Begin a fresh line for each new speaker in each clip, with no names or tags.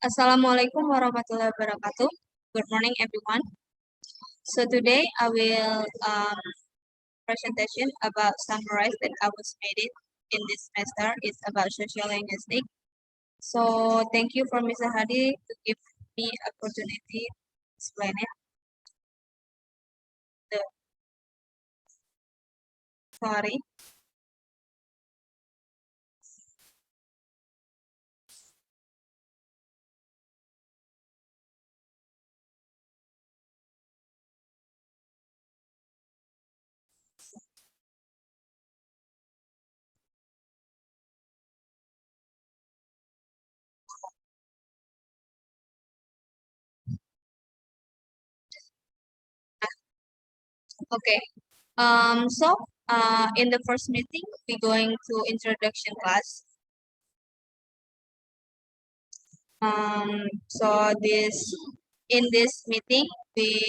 Assalamualaikum warahmatullahi wabarakatuh. Good morning, everyone. So today I will presentation about summarize that I was made it in this semester. It's about sociolinguistic. So thank you for Mr. Hadi to give me opportunity to explain it. Sorry. Okay. In the first meeting, we're going to introduction class. So in this meeting, we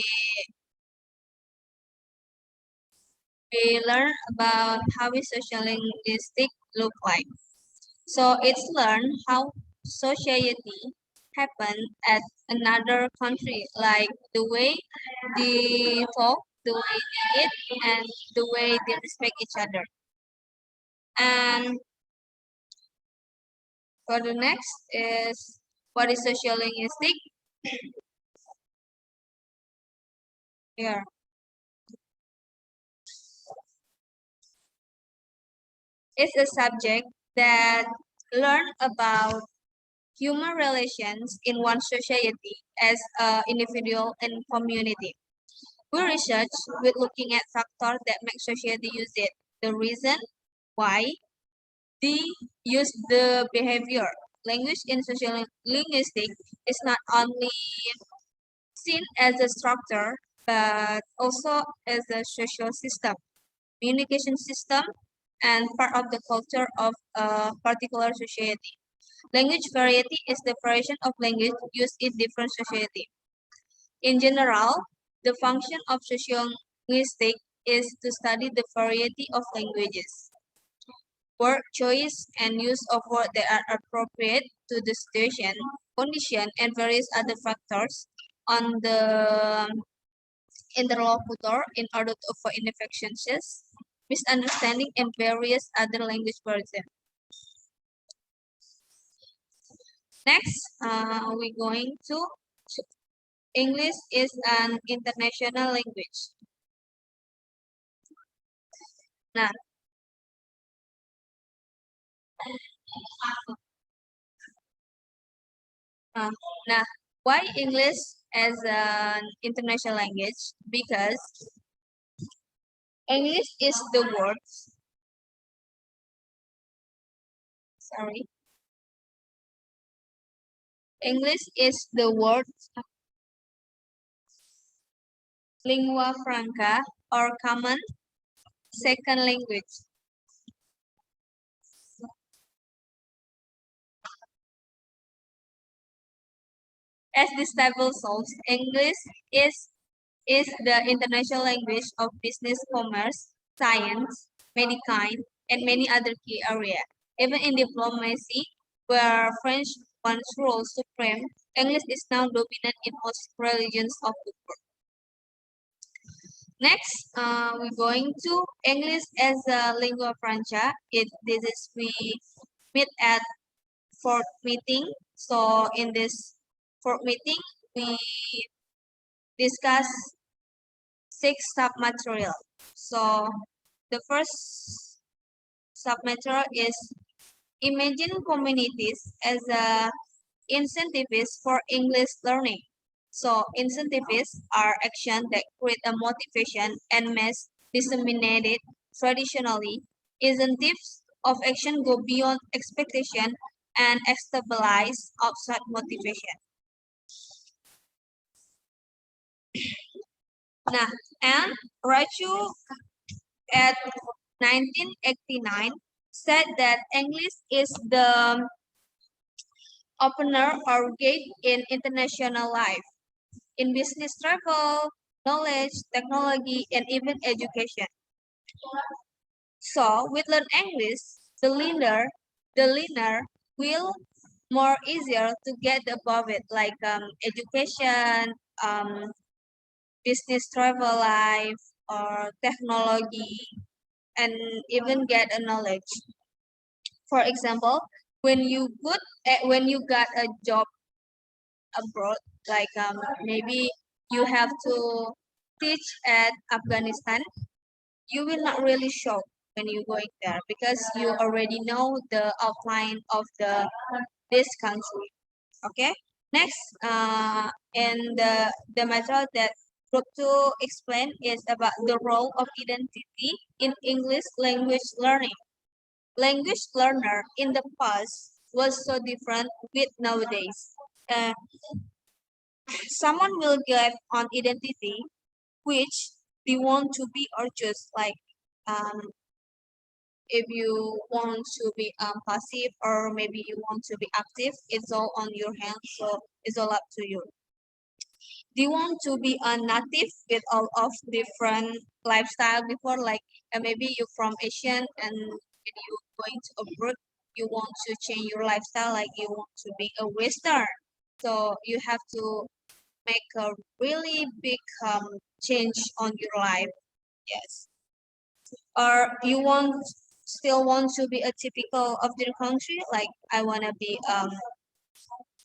learn about how is sociolinguistic look like. So it's learn how society happen at another country, like the way they talk, the way they eat, and the way they respect each other. And for the next is what is sociolinguistic? Here. It's a subject that learn about human relations in one society as an individual and community. We research with looking at factors that make society use it, the reason why they use the behavior. Language in social linguistic is not only seen as a structure, but also as a social system, communication system, and part of the culture of a particular society. Language variety is the variation of language used in different society. In general, the function of sociolinguistic is to study the variety of languages, word choice, and use of words that are appropriate to the situation, condition, and various other factors on the interlocutor in order to avoid inefficiencies, misunderstanding, and various other language versions. Next, we're going to English is an international language. Nah, nah, why English as an international language? Because English is the word. Sorry. English is the word lingua franca or common second language. As this table shows, English is the international language of business, commerce, science, medicine, and many other key areas. Even in diplomacy, where French once ruled supreme, English is now dominant in most religions of the world. Next, we're going to English as a lingua franca. This is we meet at fourth meeting. So in this fourth meeting, we discuss 6 submaterial. So the first submaterial is imagine communities as a incentives for English learning. So incentives are action that create a motivation and mass disseminated traditionally. Incentives of action go beyond expectation and stabilize outside motivation. Nah, and Raju at 1989 said that English is the opener or gate in international life. In business travel, knowledge, technology, and even education. So with Learn English, the learner will more easier to get above it, like education, business, travel, life, or technology, and even get a knowledge. For example, when you got a job abroad, like maybe you have to teach at Afghanistan, you will not really shock when you're going there because you already know the outline of this country. Okay. Next, and the method that group two explain is about the role of identity in English language learning. Language learner in the past was so different with nowadays. Uh, Someone will get on identity which they want to be or just like um, if you want to be passive or maybe you want to be active, it's all on your hands. So it's all up to you. Do you want to be a native with all of different lifestyle before, like maybe you're from Asian and when you going to abroad, you want to change your lifestyle, like you want to be a Western. So you have to make a really big change on your life. Yes. Or you want still want to be a typical of their country, like I wanna be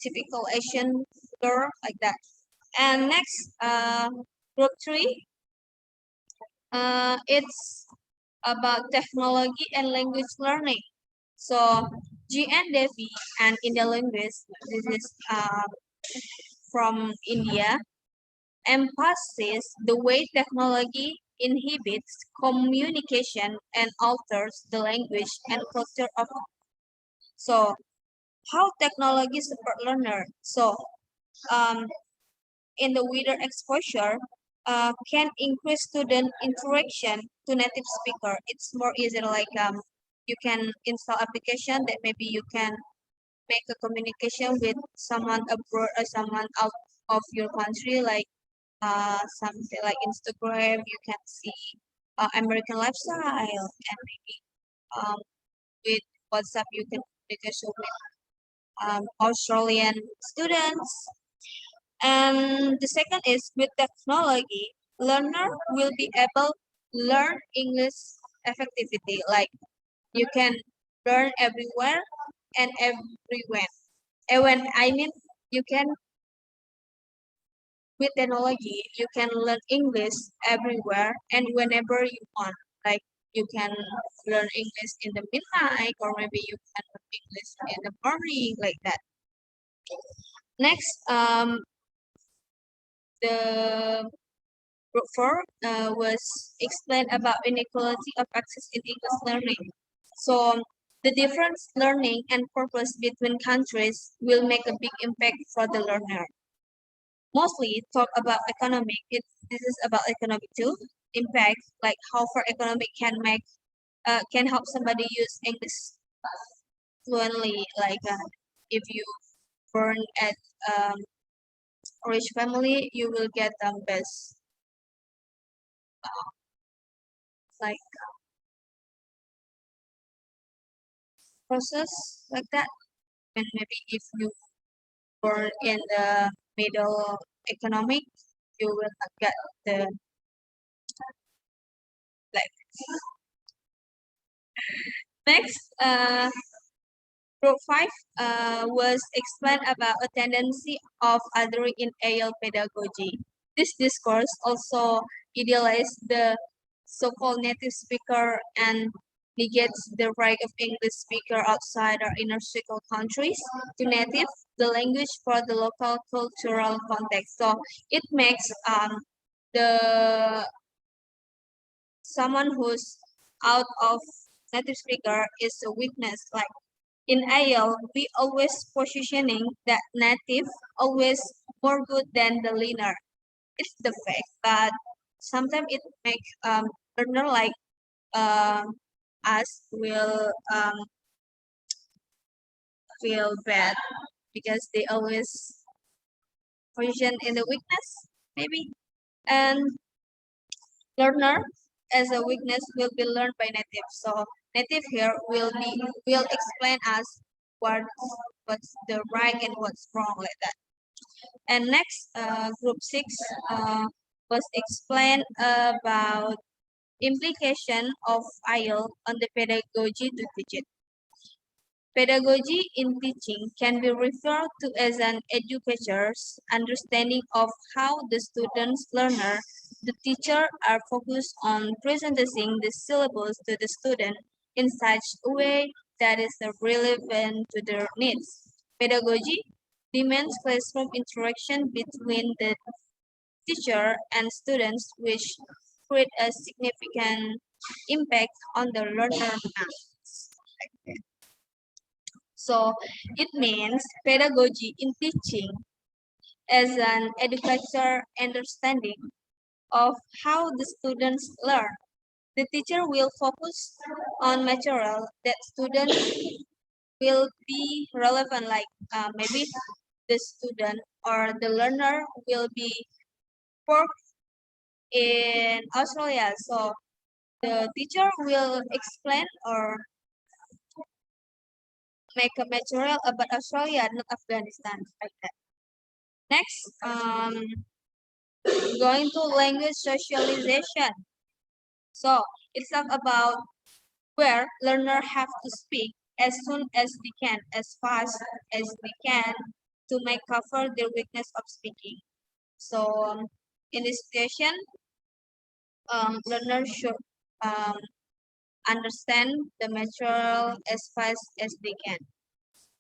typical Asian girl like that. And next, group three, it's about technology and language learning. So G and Devi and India linguist, this is from India, emphasizes the way technology inhibits communication and alters the language and culture of. So how technology support learner. So um, in the wider exposure can increase student interaction to native speaker. It's more easier, like you can install application that maybe you can make a communication with someone abroad or someone out of your country, like something like Instagram. You can see American lifestyle, and maybe with WhatsApp you can communicate with Australian students. And the second is with technology, learner will be able to learn English effectively. Like you can learn everywhere and everywhere. And when I mean you can with technology, you can learn English everywhere and whenever you want. Like you can learn English in the midnight or maybe you can learn English in the morning like that. Next, the group 4 was explained about inequality of access in English learning. So the difference learning and purpose between countries will make a big impact for the learner. Mostly talk about economic. This is about economic too. Impact, like how far economic can help somebody use English fluently. Like if you born at um, a rich family, you will get best like process like that. And maybe if you born in the middle economic, you will not get the like. Next, group 5 was explained about a tendency of othering in AL pedagogy. This discourse also idealized the so-called native speaker and negates the right of English speaker outside or inner circle countries to native the language for the local cultural context. So it makes the someone who's out of native speaker is a weakness. Like in AL, we always positioning that native always more good than the learner. It's the fact, but sometimes it make learner like um, us will feel bad because they always position in the weakness, maybe. And learner as a weakness will be learned by native. So native here will explain us what's the right and what's wrong like that. And next, group 6 was explained about implication of IEL on the pedagogy to teach it. Pedagogy in teaching can be referred to as an educator's understanding of how the student's learner, the teacher are focused on presenting the syllabus to the student in such a way that is relevant to their needs. Pedagogy demands classroom interaction between the teacher and students which create a significant impact on the learner minds. So it means pedagogy in teaching as an educator understanding of how the students learn. The teacher will focus on material that students will be relevant, like maybe the student or the learner will be work in Australia. So the teacher will explain or make a material about Australia, not Afghanistan, like that. Next, going to language socialization. So it's talk about where learner have to speak as soon as they can, as fast as they can, to make cover their weakness of speaking. So in this situation, learners should um, understand the material as fast as they can.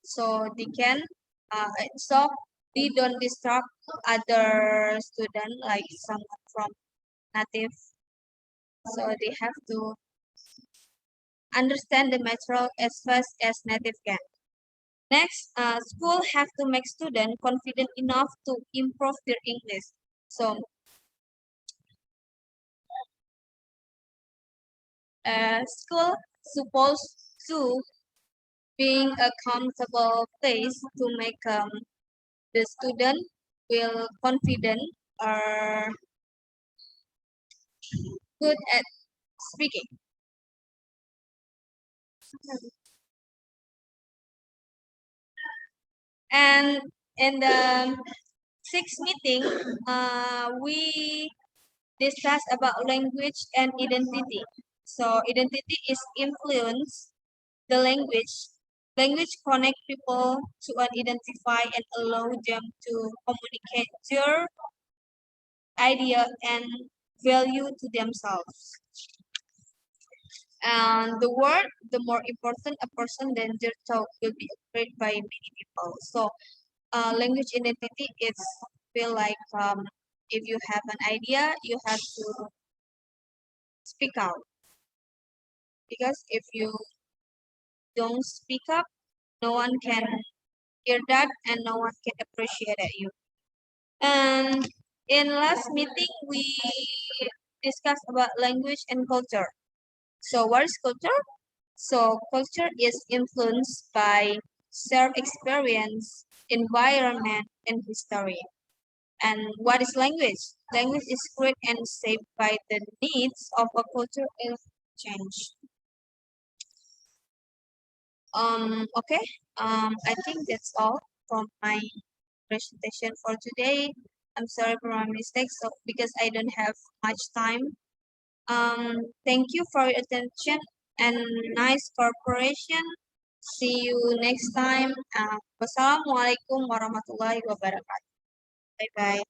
So they can, so they don't disturb other student like someone from native. So they have to understand the material as fast as native can. Next, school have to make student confident enough to improve their English. So, school supposed to being a comfortable place to make the student will confident or good at speaking. And in the sixth meeting, we discuss about language and identity. So identity is influence the language. Language connect people to identify and allow them to communicate their idea and value to themselves. And the word, the more important a person than their talk will be afraid by many people. So language identity is feel like if you have an idea, you have to speak out because if you don't speak up, no one can hear that and no one can appreciate at you. And in last meeting, we discussed about language and culture. So what is culture? So culture is influenced by shared experience, environment, and history. And what is language? Language is created and shaped by the needs of a culture change. Okay. I think that's all from my presentation for today. I'm sorry for my mistakes because I don't have much time. Thank you for your attention and nice cooperation. See you next time. Wassalamualaikum warahmatullahi wabarakatuh. Bye bye.